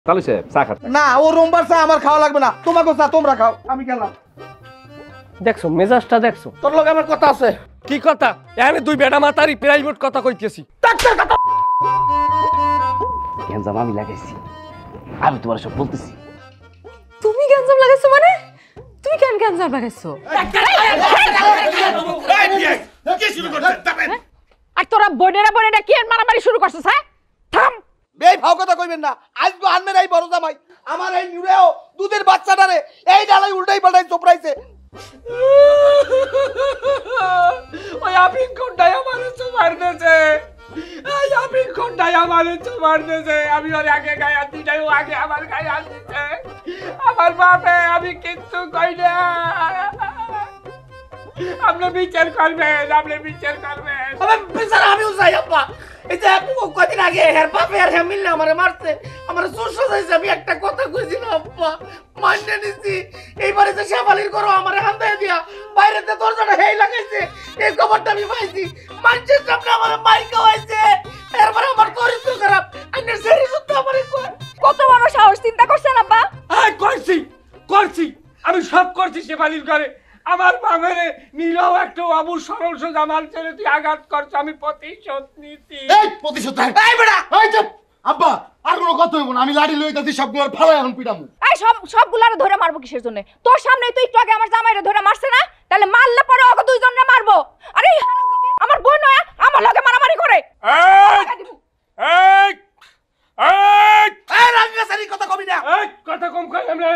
তাহলে সে চা খাতে না, ও রোমবার চা আমার খাওয়া লাগবে না, তোমাকে চা তোমরা খাও, আমি গেলাম। দেখছো মেজাজটা দেখছো? তোর লগে আমার কথা আছে। কি কথা? এখানে দুই বেটা মাতারি প্রাইভেট কথা কইতেছি। ডাক্তার কথা গ্যাঞ্জাম আমি লাগাইছি, আমি তোমার সব বলতেছি। তুমি গ্যাঞ্জাম লাগাইছো মানে? তুমি কেন গ্যাঞ্জাম লাগাইছো? আর তোরা বোনেরা কি মারামারি শুরু করছিস? হ্যাঁ থাম। এই ভাও কথা কইবেন না, আজকে আনমের এই বড় জামাই আমার এই নিউরেও দুধের বাচ্চাটারে এই ডালাই উল্টাই পাল্টাই চোপড়াইছে। ওই আপিং কোনটাই আমারে চুমার দেছে, এই আপিং কোনটাই আমারে চুমার দেছে। আমি ওর আগে গায়ে হাত দিই, ও আগে আমার গায়ে হাত দিচ্ছে। আমার বাপে আমি কিচ্ছু কই না। আপনি বিচার করবেন, আপনি বিচার করবেন। আবে বেচারা আমিও যাই আব্বা। এই যে কদিন আগে হের বাপে আর হ্যাঁ মিললে আমারে মারছে, আমারে চোর সাজাইছে। আমি একটা কথা কইছিলাম আব্বা, মানতে নিছি। এইবারে যে শেফালির করো আমারে হান্দায় দিয়া বাইরেতে দরজাটা হেই লাগাইছে, এই খবরটা আমি পাইছি। মানুষের সামনে আমারে মাই খাওয়াইছে, এরপরে আমার চরিত্র খারাপ। আইনের সেরি শুদ্ধ আমারে কয়। কত বড় সাহস, চিন্তা করছেন আব্বা? হ্যাঁ করছি আমি সব করছি। শেফালির ঘরে আমার বামেরে নীলও একটা অবুর সরল সোজা মাল ছেড়ে তুই আঘাত করছো, আমি প্রতিশোধ নিতি। এই প্রতিশোধ নাই। এই বেটা এই চুপ আব্বা, আর কোনো কথা হইব না। আমি লাঠি লইতাছি, সবগুলো ফালাই এখন পিটামু। এই সবগুলারে ধরে মারবো কিসের জন্য? তোর সামনে তুই একটু আগে আমার জামাইরে ধরে মারছে না? তাহলে মারলে পরে ওকে দুইজনরে মারবো। আরে এই হারামজাদি আমার বোন নয়, আমার লগে মারামারি করে। এই রাঙ্গাসারি কথা কবি না। কথা কম কই আমরা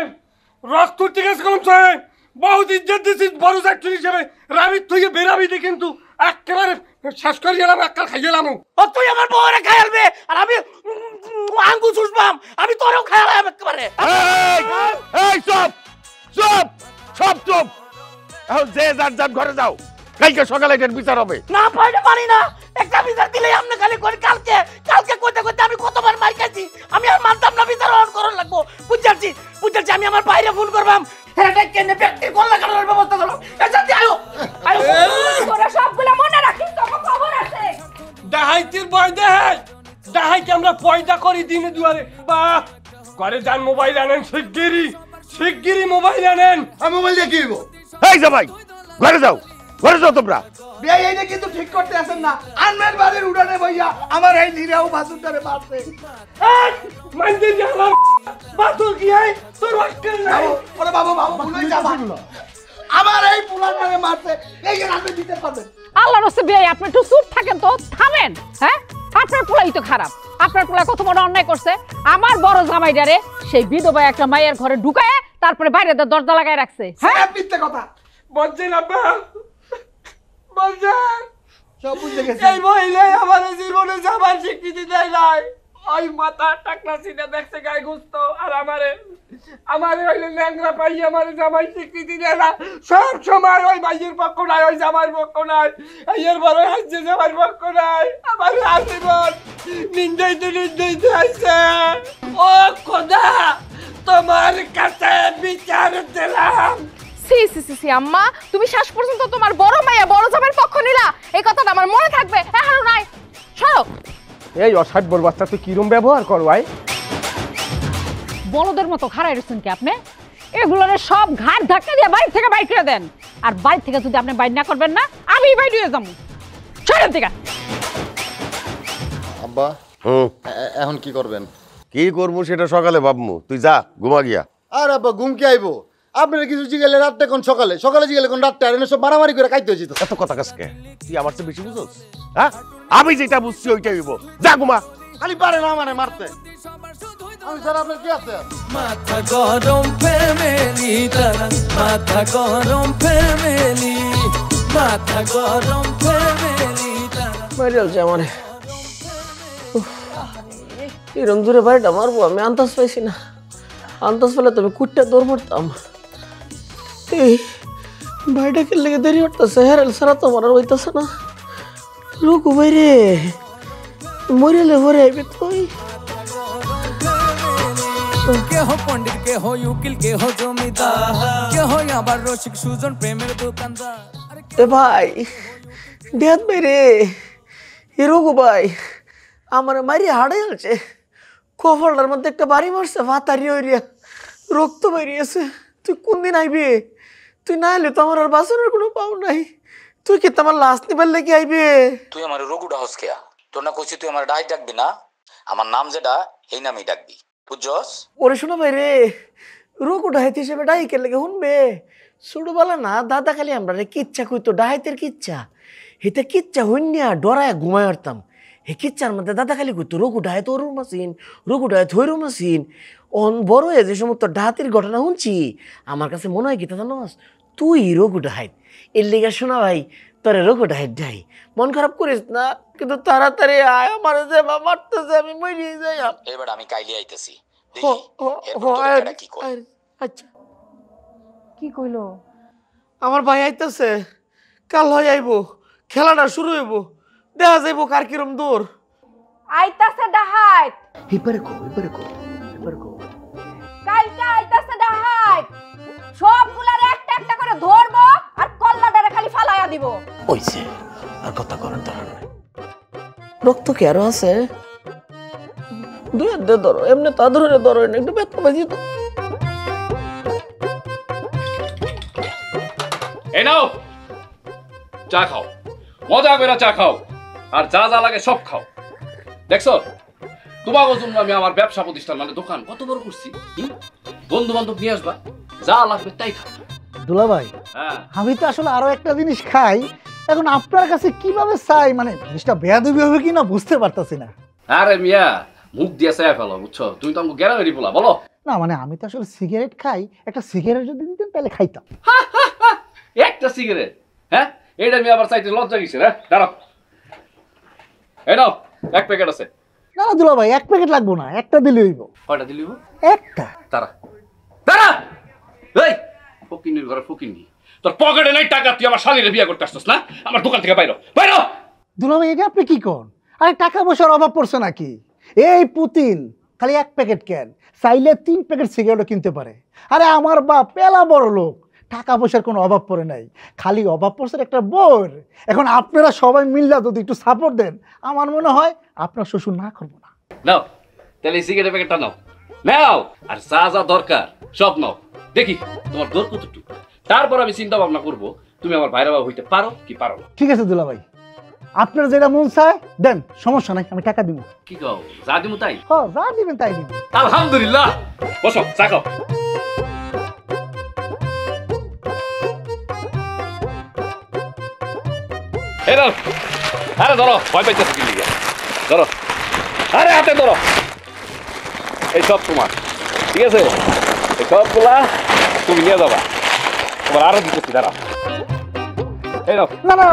রক্ত ঠিক আছে কম চাই। বহুত ইজ্জত দিছিস বড় যাত্রী হিসেবে। রাবি তুই বেরাবি দি কিন্তু একেবারে শেষ করে গেলাম, একাল খাই গেলাম। ও তুই আমার বউরে খাইলবে আর আমি আঙ্গু চুষবাম, আমি তোরেও খাইলাম একেবারে। এই চুপ চুপ সব চুপ। এখন যে যার ঘরে যাও, কালকে সকালে এটার বিচার হবে। না পাইতে পারি না, একটা বিচার দিলে আমনে খালি করে কালকে কইতে কইতে আমি কতবার মার খাইছি। আমি আর মানতাম না, বিচার অন করন লাগবো। বুঝাচ্ছি আমি আমার বাইরে ফোন করবাম। এটা কেন ব্যক্তি কোন লাগানোর ব্যবস্থা করো। এসে আয়ো তোরা সবগুলা মনে রাখিস, তোর খবর আছে। ডাহাইতির ভয় দেখাই, ডাহাইকে আমরা পয়দা করি দিনে দুয়ারে। বাহ, ঘরে যান মোবাইল আনেন, শিগগিরি মোবাইল আনেন। আমি মোবাইল দিয়ে কি হইব? এই জামাই ঘরে যাও তোমরা। বিয়ে এইটা কিন্তু ঠিক করতে আসেন না। আনমের বাড়ির উড়ানে ভাইয়া আমার এই নিরাও বাসুটারে মারছে। মানতে যাও বাতুল কি হয় তোর অক্কেল নাই। ওরে বাবা ভুলে যাবা, আমার এই পুলাটারে মারছে। এই যে আপনি দিতে পারবেন। আল্লাহর রাস্তে বিয়ে, আপনি একটু চুপ থাকেন তো, থামেন। হ্যাঁ আপনার পোলাই তো খারাপ। আপনার পোলা কত বড় অন্যায় করছে। আমার বড় জামাইটারে সেই বিধবা একটা মায়ের ঘরে ঢুকায় তারপরে বাইরে দরজা লাগায় রাখছে। হ্যাঁ মিথ্যে কথা বলছেন আব্বা, বলছেন সব বুঝে গেছি। এই মহিলাই আমার জীবনে যাবার স্বীকৃতি দেয় নাই। ওই মাথা টাকলা সিনে দেখছে গায়ে গুস্ত, আর আমারে হইলে ল্যাংরা পাই আমার জামাই স্বীকৃতি দেয় না। সব সময় ওই ভাইয়ের পক্ষ নাই, ওই জামার পক্ষ নাই, এর বড় হাসছে জামার পক্ষ নাই। আমার আশীর্বাদ নিন্দাইতে আইছে। ও খোদা, তোমার কাছে বিচার দিলাম। সি সি সি সি আম্মা, তুমি শেষ পর্যন্ত তোমার বড় মাইয়া বড় জামাইয়ের পক্ষ নিলা। এই কথাটা আমার মনে থাকবে। এখনো নাই সরো। এই অসাধ্যর বাচ্চা তুই কিরম ব্যবহার করো? ভাই বলদের মতো খাড়াই রয়েছেন কি আপনি? এগুলোরে সব ঘাট ধাক্কা দিয়ে বাড়ি থেকে বাইর করে দেন। আর বাড়ি থেকে যদি আপনি বাইর না করবেন না, আমি বাইর হয়ে যাবো। সরেন থেকে। আব্বা এখন কি করবেন? কি করবো সেটা সকালে ভাবমু, তুই যা ঘুমা গিয়া। আর আব্বা ঘুম কি আইবো? আপনারা কিছু জিগেলে রাতটা কোন সকালে জিগেলে কোন রাতটা, আর এনে সব মারামারি করে খাইতে হয়েছে। এত কথা কাজকে তুই আমার চেয়ে বেশি বুঝোস? হ্যাঁ, আমি যেটা বুঝছি ওইটাই হইব। যা ঘুমা। খালি পারে না মানে মারতে। আমি স্যার আপনার কি আছে? মাথা গরম ফ্যামিলি তারা, মাথা গরম ফ্যামিলি, মাথা গরম ফ্যামিলি তারা। বাইরে আমারে এরম দূরে বাড়িটা মারবো, আমি আন্দাজ পাইছি না। আন্দাজ পেলে তবে কুটটা দৌড় মারতাম। এই বাড়িটা কে লেগে দেরি হতেছে, হেরাল সারা তো মারার হইতেছে না। রুকু বাইরে মরিয়ালে ভরে আইবে তুই। কেহ পণ্ডিত, কেহ উকিল, কেহ জমিদার, কেহ আবার রসিক সুজন প্রেমের দোকানদার। এ ভাই দেখ বাইরে, এ রুকু ভাই আমার মারি হাড়ে আছে। কপালটার মধ্যে একটা বাড়ি মারছে, ভাতারি হইয়া রক্ত বেরিয়েছে। তুই কোন দিন আইবি? তুই না এলে তো আমার আর বাঁচানোর কোনো পাও নাই। তুই কি তোমার লাশ নিবার লেগে আইবি? তুই আমার রঘুটা হস খেয়া, তোর না কইছি তুই আমার ডাই ডাকবি না, আমার নাম যেটা এই নামেই ডাকবি, বুঝছস? ওরে শোনো ভাই রে, রোগু ডাহাইত হিসেবে ডাইকের লেগে শুনবে। ছোটবেলা না দাদা খালি আমরা রে কিচ্ছা কইতো, ডাহাইতের কিচ্ছা। হেতে কিচ্ছা হইনিয়া ডরায় ঘুমায় আসতাম। হে কিচ্ছার মধ্যে দাদা খালি কইতো রঘু ডাহাইত ওরু মাসিন, রঘু ডাহাইত হইরু মাসিন। অন বড় হয়ে যে সমস্ত ডাহাতির ঘটনা শুনছি, আমার কাছে মনে হয় কি তা জানোস, তুই রঘু ডাহাইত। এর লেগে শোনা ভাই, তোরে রঘু ডাহাইত ডাই। মন খারাপ করিস না, কিন্তু তাড়াতাড়ি আয়, আমার যে মারতেছে, আমি মরিয়ে যাই। এবার আমি কাইলি আইতেছি, কি কয়? আচ্ছা, কি কইলো? আমার ভাই আইতেছে, কাল হয় আইব, খেলাটা শুরু হইব, দেখা যাইব কার কিরম দূর। আইতাছে ডাহাইত, এবারে কো, এবারে কো, এবারে কো। কালকে আইতাছে ডাহাইত। সবগুলার একটা একটা করে ধরবো আর কল্লাটারে খালি ফালাইয়া দিব। ওইছে, আর কথা করার দরকার নাই। রক্ত কি আরো আছে? দুই হাত দিয়ে ধরো, এমনি তা ধরে ধরো না, একটু ব্যথা বাজি তো। এই নাও চা খাও, মজা করে চা খাও, আর যা যা লাগে সব খাও। দেখছো তোমার জন্য আমি আমার ব্যবসা প্রতিষ্ঠান মানে দোকান কত বড় করছি। বন্ধু বান্ধব নিয়ে আসবা, যা লাগবে তাই খাও। দুলাভাই, হ্যাঁ আমি তো আসলে আরো একটা জিনিস খাই, এখন আপনার কাছে কিভাবে চাই, মানে জিনিসটা বেয়াদবি হবে কিনা বুঝতে পারতাছি না। আরে মিয়া মুখ দিয়ে চাই ফেলো, বুঝছো? তুমি তো আমাকে গ্যারামেরি বলা বলো না, মানে আমি তো আসলে সিগারেট খাই, একটা সিগারেট যদি দিতেন তাহলে খাইতাম। একটা সিগারেট? হ্যাঁ, এইটা আমি আবার চাইতে লজ্জা গেছে। হ্যাঁ দাঁড়াও, এই নাও এক প্যাকেট আছে। না না দুলাভাই, এক প্যাকেট লাগবো না, একটা দিলে হইব। কয়টা দিলি? একটা। দাঁড়া দাঁড়া, এই ফকিনির ঘরে ফকিনি, তোর পকেটে নাই টাকা, তুই আমার শালীরে বিয়ে করতে আসছিস না? আমার দোকান থেকে বাইরো বাইরো। দুলাভাই, এটা আপনি কি করেন? আরে টাকা পয়সার অভাব পড়ছে নাকি? এই পুতিন খালি এক প্যাকেট কেন, চাইলে 3 প্যাকেট সিগারেটও কিনতে পারে। আরে আমার বাপ পেলা বড় লোক, টাকা পয়সার কোনো অভাব পড়ে নাই, খালি অভাব পড়ছে একটা বউর। এখন আপনারা সবাই মিল্লা যদি একটু সাপোর্ট দেন, আমার মনে হয় আপনার শ্বশুর না করবো না। নাও তাহলে সিগারেটের প্যাকেটটা নাও, নাও, আর যা যা দরকার সব নাও। দেখি তোমার দর কতটুকু, তারপর আমি চিন্তা ভাবনা করবো তুমি আমার ভাইরা বাবা হইতে পারো কি পারো না। ঠিক আছে দুলাভাই, আপনার যেটা মন চায় দেন, সমস্যা নাই, আমি টাকা দিব। কি কও, যা দিমু তাই? হ্যাঁ, যা দিবেন তাই দিব। আলহামদুলিল্লাহ, বসো চা খাও। এই নাও, আরে ধরো, ভয় পাইতেছো কি লিগা? ধরো, আরে হাতে ধরো, এই সব তোমার, ঠিক আছে? এই সবগুলা তুমি নিয়ে যাবা, তোমার আরো দিতেছি, দাঁড়া। এই নাও। না না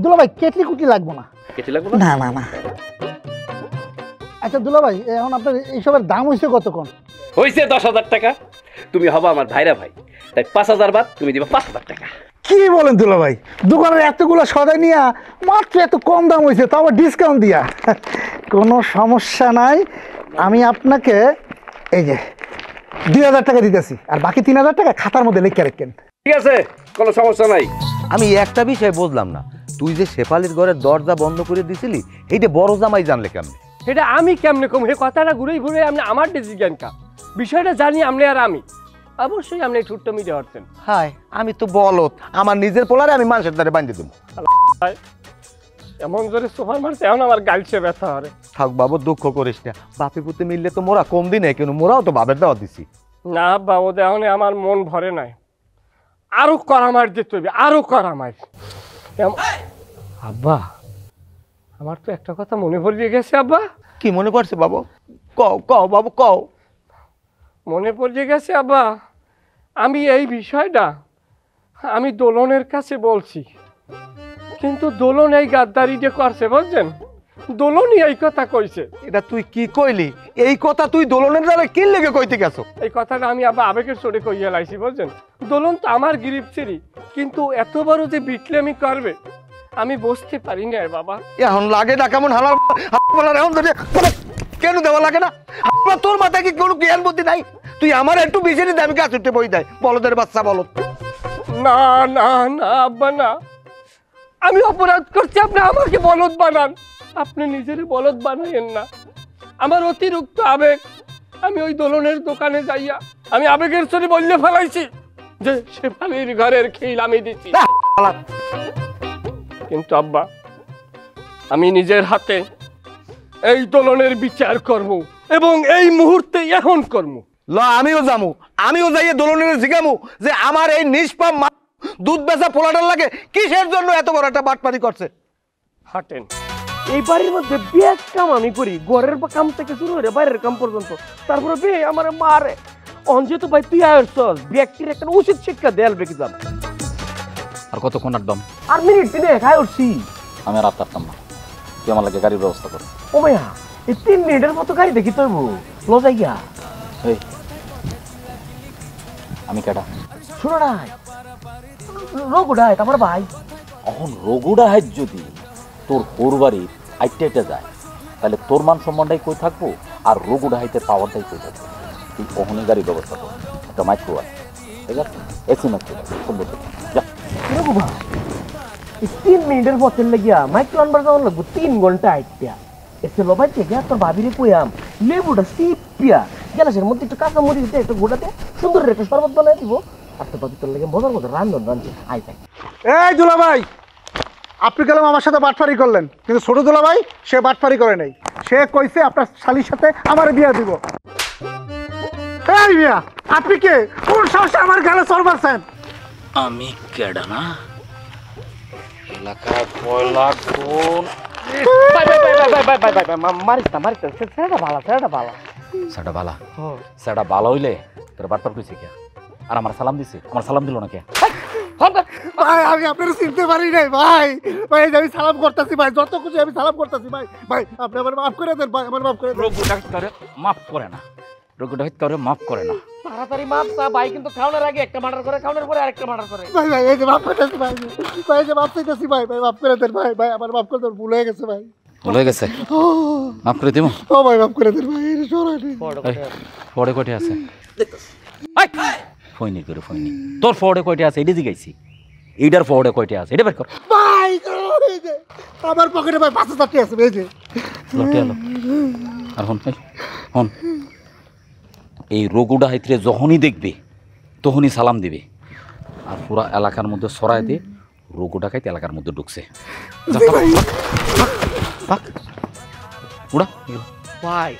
দুলাভাই, কেটলি কুটলি লাগবো না। কেটে লাগবে না না না। আচ্ছা দুলাভাই, এখন আপনার এইসবের দাম হয়েছে কত কোন? হইছে 10,000 টাকা। তুমি হবা আমার ভাইরা ভাই, তাই 5,000 বাদ তুমি দিবা 5,000 টাকা। কি বলেন দুলাভাই, দোকানের এতগুলো সদাই নিয়া মাত্র এত কম দাম হয়েছে, তাও আবার ডিসকাউন্ট দিয়া। কোনো সমস্যা নাই, আমি আপনাকে এই যে 2,000 টাকা দিতেছি, আর বাকি 3,000 টাকা খাতার মধ্যে লিখে রাখেন। ঠিক আছে, কোনো সমস্যা নাই। আমি একটা বিষয় বুঝলাম না, তুই যে শেফালির ঘরের দরজা বন্ধ করে দিছিলি, এইটা বড় জামাই জানলে কেমনে? এটা আমি কেমনে কম, হে কথাটা ঘুরে ঘুরে আপনি আমার ডিসিশন কা বিষয়টা জানি আপনি আর আমি অবশ্যই আপনি ঠুট্টো মিটে হচ্ছেন। হাই, আমি তো বলত, আমার নিজের পোলারে আমি মানুষের দ্বারে বাঁধে দেবো। এমন জোরে সোফার মারছে, এখন আমার গালছে ব্যথা হরে। থাক বাবু, দুঃখ করিস না, বাপি পুতে মিললে তো মোরা কম দিনে, কিন্তু মোরাও তো বাপের দাওয়া দিছি। না বাবু, এখন আমার মন ভরে নাই, আরো করা মার যেতে হবে, আরো করা মার। আব্বা, আমার তো একটা কথা মনে পড়ে গেছে। আব্বা, কি মনে পড়ছে বাবু? কও কও বাবু কও। মনে পড়ে গেছে আব্বা, আমি এই বিষয়টা আমি দোলনের কাছে বলছি, কিন্তু দোলন এই গাদ্দারিটা করছে, বুঝছেন? দোলনই এই কথা কইছে। এটা তুই কি কইলি? এই কথা তুই দোলনের দ্বারা কি লেগে কইতে গেছো? এই কথাটা আমি আবার আবেগের চোটে কইয়া লাইছি, বুঝছেন? দোলন তো আমার গিরিফ ছিরি, কিন্তু এত বড় যে বিটলেমি করবে আমি বুঝতে পারি না বাবা। এখন লাগে না কেমন হালার এখন কেন দেওয়া লাগে না? তোর মাথায় কি কোনো জ্ঞান বুদ্ধি নাই? তুই আমার একটু বেশি নিতে আমি গাছ উঠতে বই দেয়, বলদের বাচ্চা বলত। না না না আব্বা না, আমি অপরাধ করছি, আপনি আমাকে বলদ বানান, আপনি নিজের বলদ বানাইয়েন না। আমার অতিরিক্ত আবেগ আমি ওই দোলনের দোকানে যাইয়া আমি আবেগের চরে বললে ফেলাইছি যে শেফালির ঘরের খিল আমি দিচ্ছি, কিন্তু আব্বা আমি নিজের হাতে এই দোলনের বিচার করব এবং এই মুহূর্তে এখন করব। ল আমিও যামু, আমিও যাইয়ে দোলনের জিগামু যে আমার এই নিষ্পাপ দুধ বেচা পোলাটার লাগে কিসের জন্য এত বড় একটা বাটপারি করছে। হাঁটেন। এই বাড়ির মধ্যে বিয়ের কাম আমি করি, ঘরের কাম থেকে শুরু করে বাইরের কাম পর্যন্ত, তারপরে বিয়ে আমার মারে অঞ্জে তো ভাই তুই আয়সস ব্যক্তির একটা উচিত শিক্ষা দেয়াল বেকি যান। আর কতক্ষণ আড্ডাম? আর মিনিট দিনে খাই উঠছি। আমি আর পারতাম না, তুই আমার লাগে গাড়ির ব্যবস্থা কর। ও মাইয়া এই 3 মিনিটের মতো গাড়ি দেখি তোর লো যাইয়া। এই আমি কেডা? শুনো না রঘুডায় আমার ভাই। এখন রঘুডা হাত যদি তোর কোরবাড়ির আইটা যায় তাহলে তোর মান সম্মানটাই কই থাকবো আর রঘুডা হাইতের পাওয়ারটাই কই থাকবো। তুই কখনই গাড়ির ব্যবস্থা কর, একটা মাইক্রো আছে, ঠিক আছে? এসি মাইক্রো সুন্দর যা। রঘু ভাই এই 3 মিনিটের পথের লাগিয়া মাইক্রো আনবার যাওয়ার লাগবো 3 ঘন্টা আইটা। এসে লোবাই থেকে তোর ভাবিরে কইয়াম লেবুটা সিপিয়া গ্যালাসের মধ্যে একটু কাঁচা মরিচ দিয়ে একটু গোটাতে সুন্দর একটা শরবত বানাই দিব। আর তোর ভাবি তোর লাগে মজার মতো রান্ধন রান্ধছে আই তাই। এই দুলাভাই, আপনি গেলাম আমার সাথে বাটপারি করলেন, কিন্তু ছোট দুলাভাই সে বাটপারি করে নাই। সে কইছে আপনার শালির সাথে আমার বিয়ে দিব। এই মিয়া আপনি কে? কোন সাহসে আমার গালে চড় মারছেন? আমি কেডা না এলাকায় পয়লা কোন সেটা বালা হইলে তোর বাটপার কইছে কে? আর আমার সালাম দিছে, আমার সালাম দিল না কে? ভাই আমি আপনার চিনতে পারি নাই ভাই। ভাই আমি সালাম করতেছি ভাই, যত খুশি আমি সালাম করতেছি ভাই। ভাই আপনি আমার মাফ করে দেন ভাই, আমার মাফ করে দেন। রঘুডা করে মাফ করে না, রঘুডা করে মাফ করে না। তাড়াতাড়ি মাপ চা ভাই, কিন্তু খাওয়ানোর আগে একটা মার্ডার করে, খাওয়ানোর পরে আরেকটা মার্ডার করে। ভাই ভাই এই যে মাফ করতেছি ভাই, ভাই যে মাফ চাইতেছি ভাই, ভাই মাফ করে দেন ভাই। ভাই আমার মাফ করে দেন, ভুল হয়ে গেছে ভাই। ভুল হয়ে গেছে, মাফ করে দিব। ও ভাই মাফ করে দেন ভাই, এটা সরানি। ফড়ে কয়টা আছে? ফইনি করে ফইনি তোর ফড়ে কয়টা আছে এটা জিগাইছি, এইটার ফড়ে কয়টা আছে এটা বের কর। ভাই এই যে আমার পকেটে ভাই 5,000 টাকা আছে এই যে। লটে আলো আর হন এই রঘুডা হাইত্রে যখনই দেখবে তখনই সালাম দিবে, আর পুরা এলাকার মধ্যে ছড়ায় দিয়ে রঘুডা খাইতে এলাকার মধ্যে ঢুকছে। ভাই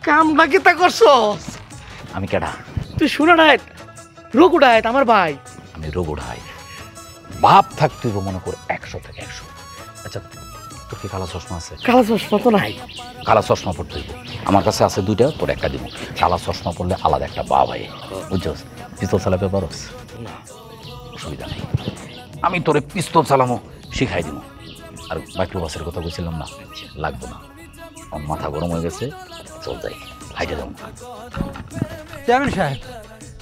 কামটা কি তা করছস? আমি কেডা? তুই শুনো না রঘুডায় আমার ভাই। আমি রঘুডা হাই বাপ থাকতে মনে কর 100 থেকে 100। আচ্ছা তোর কি কালা চশমা আছে? কালা চশমা তো নাই। কালা চশমা পড়তে আমার কাছে আছে 2টা, তোর একটা দিব। কালা চশমা পড়লে আলাদা একটা বা ভাই, বুঝছস? পিস্তল চালাতে পারস না? অসুবিধা নেই, আমি তোরে পিস্তল চালামো শিখাই দিব। আর মাইক্রোবাসের কথা বলছিলাম না, লাগবো না, আমার মাথা গরম হয়ে গেছে, চল যাই হাইটে যাবো। চেয়ারম্যান সাহেব,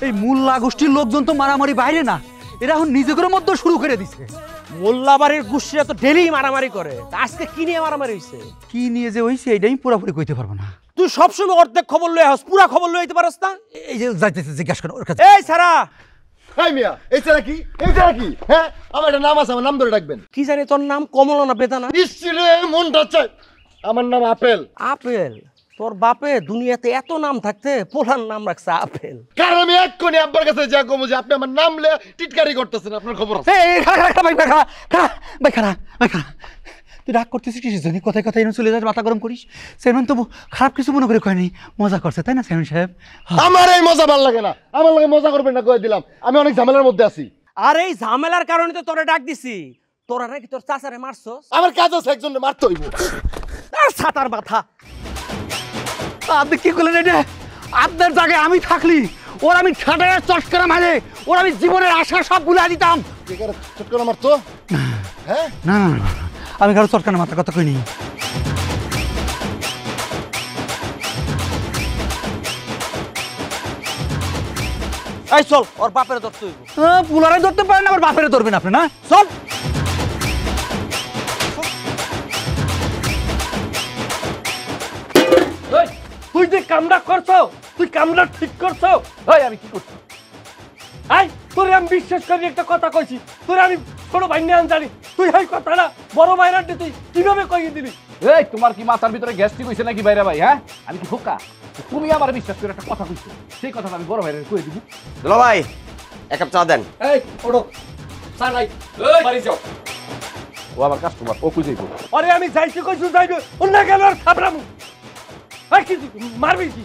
এই মোল্লা গোষ্ঠীর লোকজন তো মারামারি বাইরে না, এরা এখন নিজেদের মধ্যে শুরু করে দিছে। মোল্লা বাড়ির গোষ্ঠীরা তো ডেলি মারামারি করে, আজকে কি নিয়ে মারামারি হইছে? কি নিয়ে যে হইছে এটাই পুরোপুরি কইতে পারবো না। তুই সবসময় অর্ধেক খবর লয়ে আসস, পুরা খবর লয়ে আইতে পারস না? এই যে যাইতেছে জিজ্ঞাসা করেন ওর কাছে। এই সারা এই মিয়া এই ছাড়া কি, এই ছাড়া কি? হ্যাঁ আমার একটা নাম আছে, আমার নাম ধরে ডাকবেন। কি জানি তোর নাম কমলা না বেদানা? ইসরে মনটা চাই, আমার নাম আপেল। আপেল? তোর বাপে দুনিয়াতে এত নাম থাকতে পোলার নাম রাখছে আপেল। কারণ আমি এক্ষুনি আব্বার কাছে যা কমু যে আপনি আমার নাম লে টিটকারি করতেছেন, আপনার খবর আছে? এই খাড়া তুই রাগ করতেছিস কিসের জন্য? কথায় কথায় এনে চলে যাস, মাথা গরম করিস। চেয়ারম্যান তো খারাপ কিছু মনে করে কয়নি, মজা করছে তাই না চেয়ারম্যান সাহেব? আমার এই মজা ভালো লাগে না, আমার লাগে মজা করবেন না কয়ে দিলাম। আমি অনেক ঝামেলার মধ্যে আছি। আর এই ঝামেলার কারণে তো তোরে ডাক দিছি। তোরা নাকি তোর চাচারে মারছস? আমার কাজ আছে, একজনের মারতে হইব। আর ছাতার মাথা আপনি কি করলেন এটা? আপনার জায়গায় আমি থাকলি ওর আমি ঠাটায় চটকারা মারে ওর আমি জীবনের আশা সব ভুলে দিতাম। চটকারা মারতো? হ্যাঁ না না না, আমি কারো চটকানা মাথার কথা কইনি। এই চল, ওর বাপের ধরতে হইব। পুলারে ধরতে পারেন, আবার বাপেরে ধরবেন আপনি না? চল। তুই যে কামটা করছো, তুই কামটা ঠিক করছো? এই আমি কি করছি? এই তোরে আমি বিশ্বাস করি একটা কথা কইছি, তোরে আমি ছোট ভাই নিয়ে জানি, তুই এই কথাটা বড় ভাইরাতে তুই কিভাবে কইয়ে দিলি? এই তোমার কি মাথার ভিতরে গ্যাস্ট্রিক হইছে নাকি বাইরে ভাই? হ্যাঁ আমি কি ফোকা? তুমি আমার বিশ্বাস করে একটা কথা কইছো, সেই কথাটা আমি বড় ভাইয়ের কই দিব। দুলা ভাই এক কাপ চা দেন। এই ওড়ো চা নাই বাড়ি যাও। ও আমার কাস্টমার, ও কই যাইবো? আরে আমি যাইছি কইছো যাইবে অন্য গেল আর থাবরামু। এই কি মারবি কি?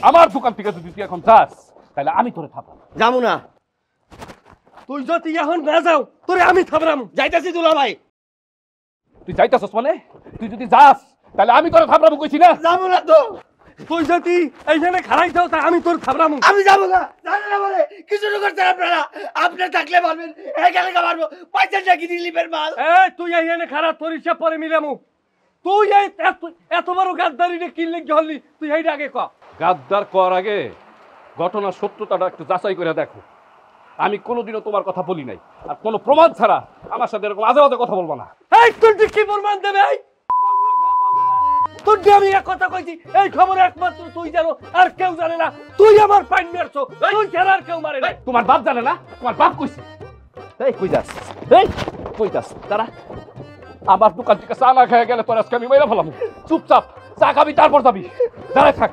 আমার দোকান থেকে যদি তুই এখন যাস তাহলে আমি তোরে থাপড়াবো। যাবো না। তুই যদি এখন না যাও তোরে আমি থাবরামু। যাইতাছি দুলা ভাই। তুই যাইতাছস মানে? তুই যদি যাস তাহলে আমি তোরে থাপড়াবো কইছি না? যাবো না তো। তুই যদি এইখানে খারাই দাও তা আমি তোর থাবরামু। আমি যাবো না। জানেন না বলে কিছু করছেন আপনারা। আপনি থাকলে পারবেন, এখানে মারবো। পয়সাটা কি রিলিফের মাল। এই তুই এইখানে খারাপ তোর হিসাব পরে মিলামু। তুই এই এত বড় গাদ্দারিনে কি লেগে হলি তুই এইটা আগে ক। গাদ্দার কর আগে ঘটনার সত্যতাটা একটু যাচাই করে দেখো। আমি কোনোদিনও তোমার কথা বলি নাই, আর কোনো প্রমাণ ছাড়া আমার সাথে এরকম আজে বাজে কথা বলবো না। এই তুই কি প্রমাণ দেবে? তোর যে আমি এক কথা কইছি এই খবর একমাত্র তুই জানো, আর কেউ জানে না। তুই আমার পাইন মেরছো, তুই ছাড়া আর কেউ মারে না। তোমার বাপ জানে না? তোমার বাপ কইছে? এই কই যাস? এই কই যাস? তারা আমার দোকান থেকে চা না খেয়ে গেলে তোর আজকে আমি মেরে ফেলাম। চুপচাপ চা খাবি, তারপর যাবি। দাঁড়ায় থাক।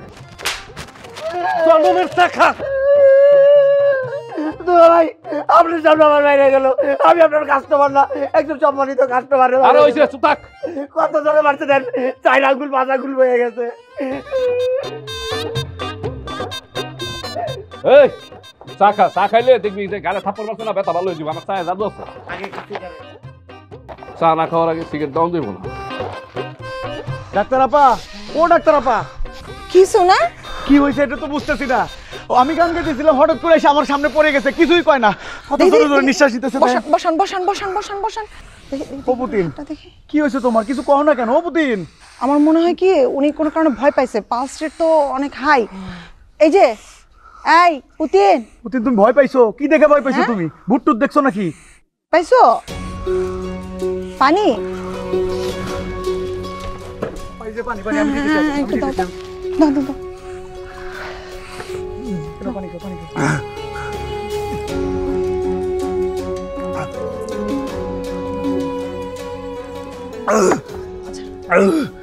জন্মের চা খা। দুলা ভাই আপনার সামনে আমার বাইরে গেল। আমি আপনার কাস্টমার না, একজন সম্মানিত কাস্টমার। আরে হইছে, চুপ থাক। কত জনে মারছে দেন, 4 আঙ্গুল 5 আঙ্গুল হয়ে গেছে। এই চা খা, চা খাইলে দেখবি যে গালে থাপ্পড় মারছে না, ব্যথা ভালো হয়ে যাবে। আমার চায়ে জাদু আছে। চা না খাওয়ার আগে সিগারেট দাম দেবো না। ডাক্তার আপা, ও ডাক্তার আপা, কি শোনা? কি হয়েছে এটা তো বুঝতেছি না। আমি গান গাইতেছিলাম, হঠাৎ করে এসে আমার সামনে পড়ে গেছে, কিছুই কয় না। কত জোরে জোরে নিঃশ্বাস নিতেছে। বসান বসান বসান বসান বসান। ও পুতিন, কি হয়েছে তোমার? কিছু কও না কেন? ও পুতিন, আমার মনে হয় কি উনি কোনো কারণে ভয় পাইছে, পালস রেট তো অনেক হাই। এই যে এই পুতিন, পুতিন তুমি ভয় পাইছো? কি দেখে ভয় পাইছো তুমি? ভূত টুত দেখছো নাকি? পাইছো পানি? পাইছে পানি? পানি আমি দিতে চাই। একটু দাও দাও দাও দাও দাও। পানি খাও, পানি খাও।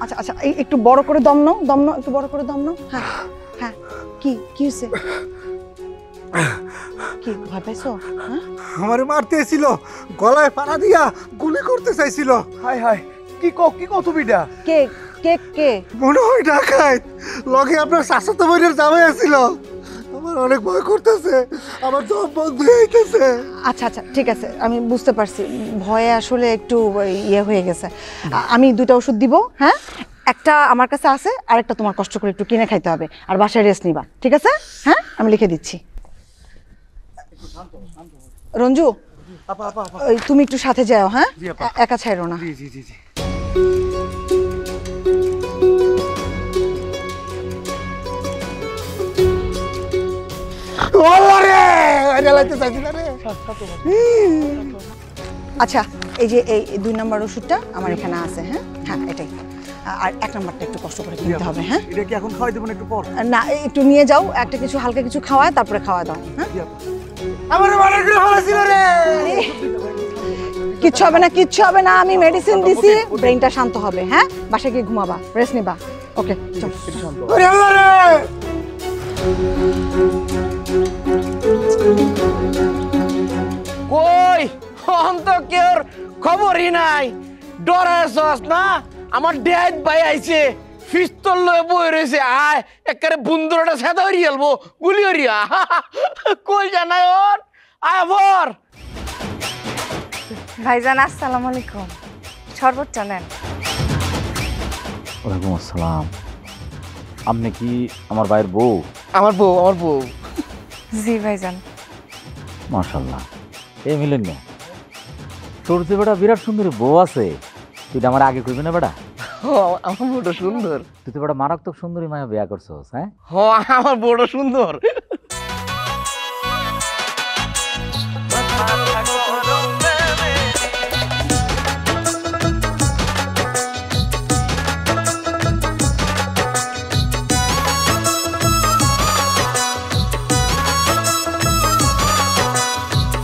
আচ্ছা আচ্ছা একটু বড় করে দম নাও, দম নাও, একটু বড় করে দম নাও। হ্যাঁ হ্যাঁ। কি কি হয়েছে? কি ভয় পাইছো? হ্যাঁ আমারে মারতে এসেছিল, গলায় ফাড়া দিয়া গুলি করতে চাইছিল। হায় হায়, কি কও তুমি? এটা কে কে কে? মনে হয় ডাকাত। লগে আপনার শাশুড়ি বোনের জামাই আছিল। আমার অনেক ভয় করতেছে, আমার সব বন্ধ হইতেছে। আচ্ছা আচ্ছা ঠিক আছে, আমি বুঝতে পারছি ভয়ে আসলে একটু ইয়ে হয়ে গেছে। আমি 2টা ওষুধ দিব, হ্যাঁ? একটা আমার কাছে আছে, আর একটা তোমার কষ্ট করে একটু কিনে খাইতে হবে, আর বাসায় রেস্ট নিবা, ঠিক আছে? হ্যাঁ আমি লিখে দিচ্ছি। রঞ্জু তুমি একটু সাথে যাও, হ্যাঁ? একা ছাইরো না। জি জি জি জি। আচ্ছা এই যে এই 2 নাম্বার ওষুধটা আমার এখানে আছে, হ্যাঁ হ্যাঁ এটাই। আর 1 নাম্বারটা একটু কষ্ট করে কিনতে হবে, হ্যাঁ? এটা কি এখন খাওয়াই দেব না একটু পর? না একটু নিয়ে যাও, একটা কিছু হালকা কিছু খাওয়ায় তারপরে খাওয়া দাও, হ্যাঁ? আমার মারা গেল হলাছিল রে। কিচ্ছু হবে না, কিচ্ছু হবে না, আমি মেডিসিন দিছি, ব্রেনটা শান্ত হবে, হ্যাঁ? বাসায় গিয়ে ঘুমাবা, রেস্ট নিবা। ওকে চল। ওরে আল্লাহ রে। কই অন্ত কেউর খবরই নাই। ডরাইছস না? আমার ড্যাড ভাই আইছে, পিস্তল লয়ে বই রয়েছে। আয় একেবারে বুন্দরটা সেদা হরি আলবো, গুলি হরিয়া। কই জানাই ওর আয় বর। ভাইজান আসসালামু আলাইকুম। শরবত নেন। ওয়ালাইকুম আসসালাম। আপনি কি আমার ভাইয়ের বউ? আমার বউ, আমার বউ। জি ভাইজান। মাশাআল্লাহ। এই মিলেন না, তোর যে বেটা বিরাট সুন্দরী বউ আছে, তুই আমার আগে কইবি না বেটা? আমার বউটা সুন্দর। তুই তো বেটা মারাত্মক সুন্দরী মায়া বিয়া করছস, হ্যাঁ? আমার বউটা সুন্দর।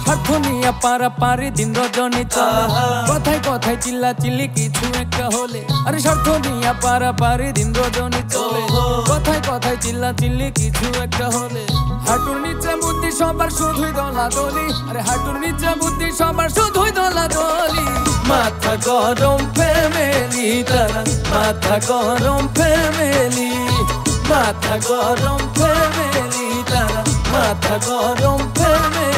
স্বার্থ নিয়ে নিয়ে পারা পারি দিন রজনী চলে কথায় কথায় চিল্লা চিল্লি কিছু একটা হলে আরে স্বার্থ নিয়ে পারা পারি দিন রজনী চলে কথায় কথায় চিল্লা চিল্লি কিছু একটা হলে হাঁটুর নিচে বুদ্ধি সবার শুধুই দলাদলি আরে হাঁটুর নিচে বুদ্ধি সবার শুধুই দলাদলি মাথা গরম ফ্যামিলি তারা মাথা গরম ফ্যামিলি মাথা গরম ফ্যামিলি তারা মাথা গরম ফ্যামিলি